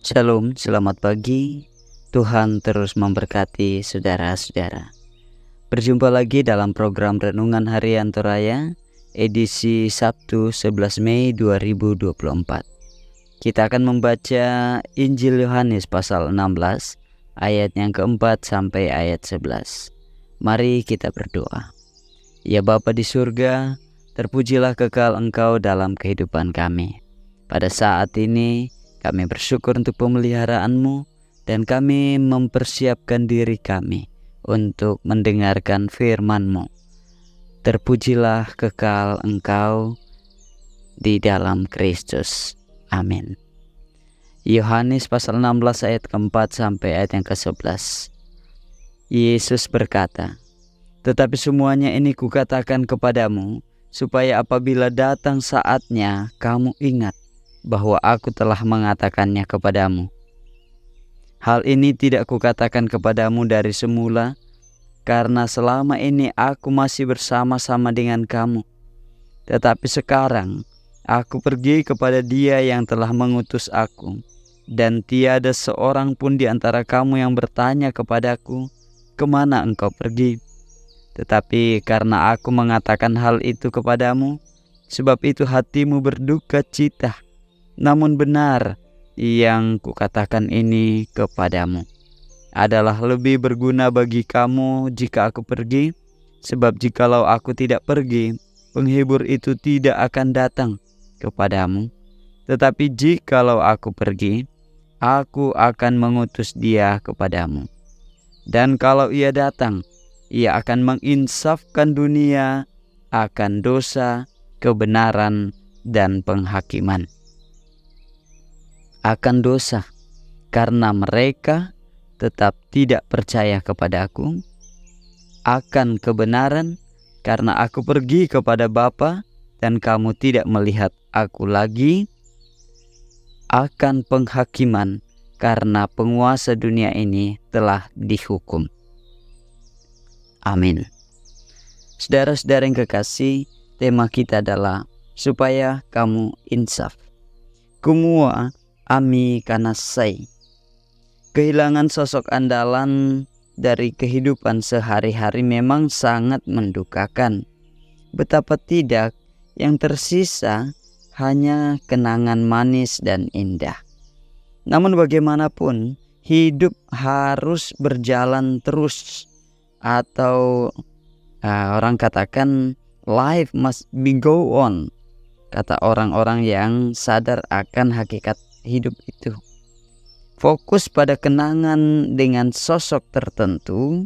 Shalom, selamat pagi. Tuhan terus memberkati saudara-saudara. Berjumpa lagi dalam program Renungan Harian Toraya, edisi Sabtu 11 Mei 2024. Kita akan membaca Injil Yohanes pasal 16, ayat yang keempat sampai ayat 11. Mari kita berdoa. Ya Bapa di surga, terpujilah kekal Engkau dalam kehidupan kami. Pada saat ini, kami bersyukur untuk pemeliharaanmu dan kami mempersiapkan diri kami untuk mendengarkan firman-Mu. Terpujilah kekal Engkau di dalam Kristus. Amin. Yohanes pasal 16 ayat keempat sampai ayat yang ke-11. Yesus berkata, "Tetapi semuanya ini kukatakan kepadamu, supaya apabila datang saatnya kamu ingat bahwa aku telah mengatakannya kepadamu. Hal ini tidak kukatakan kepadamu dari semula, karena selama ini aku masih bersama-sama dengan kamu. Tetapi sekarang aku pergi kepada Dia yang telah mengutus aku, dan tiada seorang pun di antara kamu yang bertanya kepadaku, 'Kemana engkau pergi?' Tetapi karena aku mengatakan hal itu kepadamu, sebab itu hatimu berduka cita. Namun benar yang kukatakan ini kepadamu adalah lebih berguna bagi kamu jika aku pergi, sebab jikalau aku tidak pergi, penghibur itu tidak akan datang kepadamu. Tetapi jikalau aku pergi, aku akan mengutus Dia kepadamu. Dan kalau Ia datang, Ia akan menginsafkan dunia akan dosa, kebenaran, dan penghakiman. Akan dosa, karena mereka tetap tidak percaya kepada-Aku. Akan kebenaran, karena Aku pergi kepada Bapa dan kamu tidak melihat Aku lagi. Akan penghakiman, karena penguasa dunia ini telah dihukum." Amin. Saudara-saudara yang kekasih, tema kita adalah supaya kamu insaf. Kumua ami kanasai. Kehilangan sosok andalan dari kehidupan sehari-hari memang sangat mendukakan. Betapa tidak, yang tersisa hanya kenangan manis dan indah. Namun bagaimanapun, hidup harus berjalan terus. Atau orang katakan life must be go on, kata orang-orang yang sadar akan hakikat hidup itu. Fokus pada kenangan dengan sosok tertentu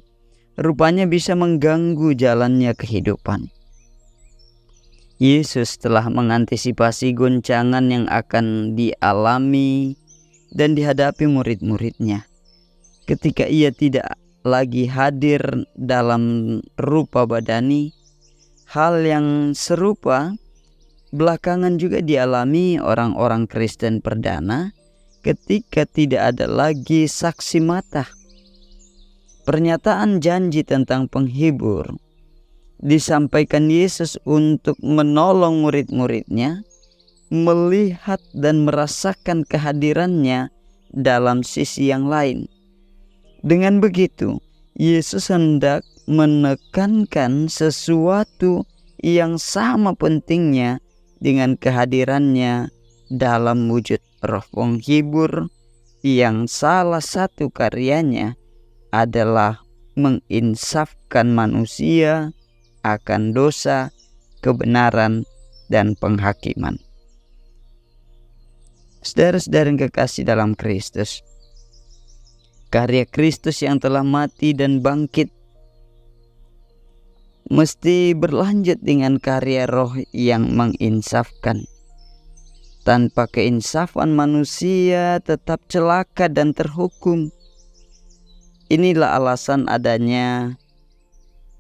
rupanya bisa mengganggu jalannya kehidupan. Yesus telah mengantisipasi goncangan yang akan dialami dan dihadapi murid-muridnya ketika Ia tidak lagi hadir dalam rupa badani. Hal yang serupa belakangan juga dialami orang-orang Kristen perdana ketika tidak ada lagi saksi mata. Pernyataan janji tentang penghibur disampaikan Yesus untuk menolong murid-muridnya melihat dan merasakan kehadirannya dalam sisi yang lain. Dengan begitu, Yesus hendak menekankan sesuatu yang sama pentingnya dengan kehadirannya dalam wujud Roh Penghibur, yang salah satu karyanya adalah menginsafkan manusia akan dosa, kebenaran, dan penghakiman. Saudara-saudara yang kekasih dalam Kristus, karya Kristus yang telah mati dan bangkit mesti berlanjut dengan karya Roh yang menginsafkan. Tanpa keinsafan, manusia tetap celaka dan terhukum. Inilah alasan adanya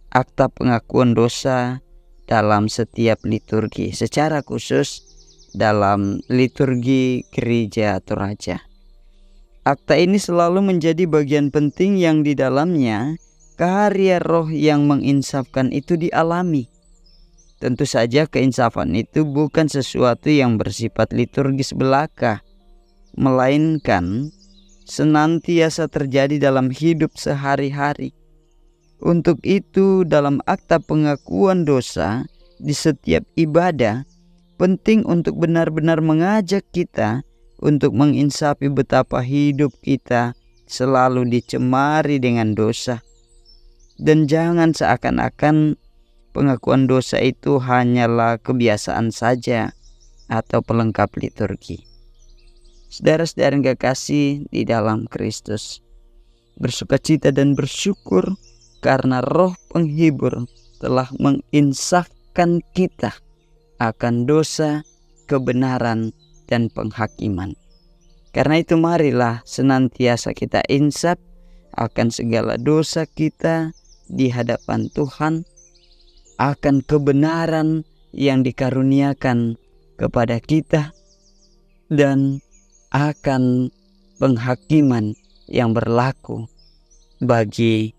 akta pengakuan dosa dalam setiap liturgi, secara khusus dalam liturgi gereja Toraja. Akta ini selalu menjadi bagian penting yang di dalamnya karya Roh yang menginsafkan itu dialami. Tentu saja keinsafan itu bukan sesuatu yang bersifat liturgis belaka, melainkan senantiasa terjadi dalam hidup sehari-hari. Untuk itu, dalam akta pengakuan dosa di setiap ibadah, penting untuk benar-benar mengajak kita untuk menginsafi betapa hidup kita selalu dicemari dengan dosa. Dan jangan seakan-akan pengakuan dosa itu hanyalah kebiasaan saja atau pelengkap liturgi. Saudara-saudara yang kekasih di dalam Kristus, bersukacita dan bersyukur karena Roh Penghibur telah menginsafkan kita akan dosa, kebenaran, dan penghakiman. Karena itu marilah senantiasa kita insaf akan segala dosa kita di hadapan Tuhan, akan kebenaran yang dikaruniakan kepada kita, dan akan penghakiman yang berlaku bagi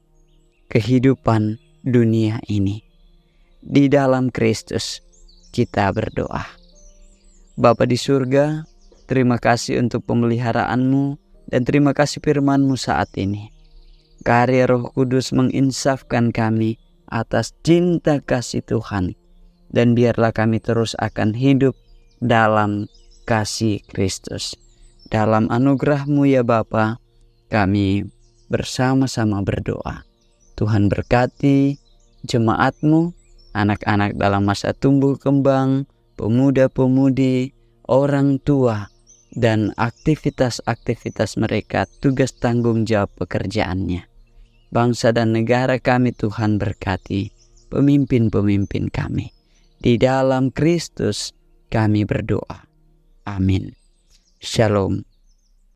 kehidupan dunia ini. Di dalam Kristus kita berdoa. Bapa di surga, terima kasih untuk pemeliharaanmu dan terima kasih firman-Mu saat ini. Karya Roh Kudus menginsafkan kami atas cinta kasih Tuhan. Dan biarlah kami terus akan hidup dalam kasih Kristus. Dalam anugerah-Mu ya Bapa, kami bersama-sama berdoa. Tuhan berkati jemaat-Mu, anak-anak dalam masa tumbuh kembang, pemuda-pemudi, orang tua, dan aktivitas-aktivitas mereka, tugas tanggung jawab pekerjaannya. Bangsa dan negara kami Tuhan berkati, pemimpin-pemimpin kami. Di dalam Kristus kami berdoa. Amin. Shalom.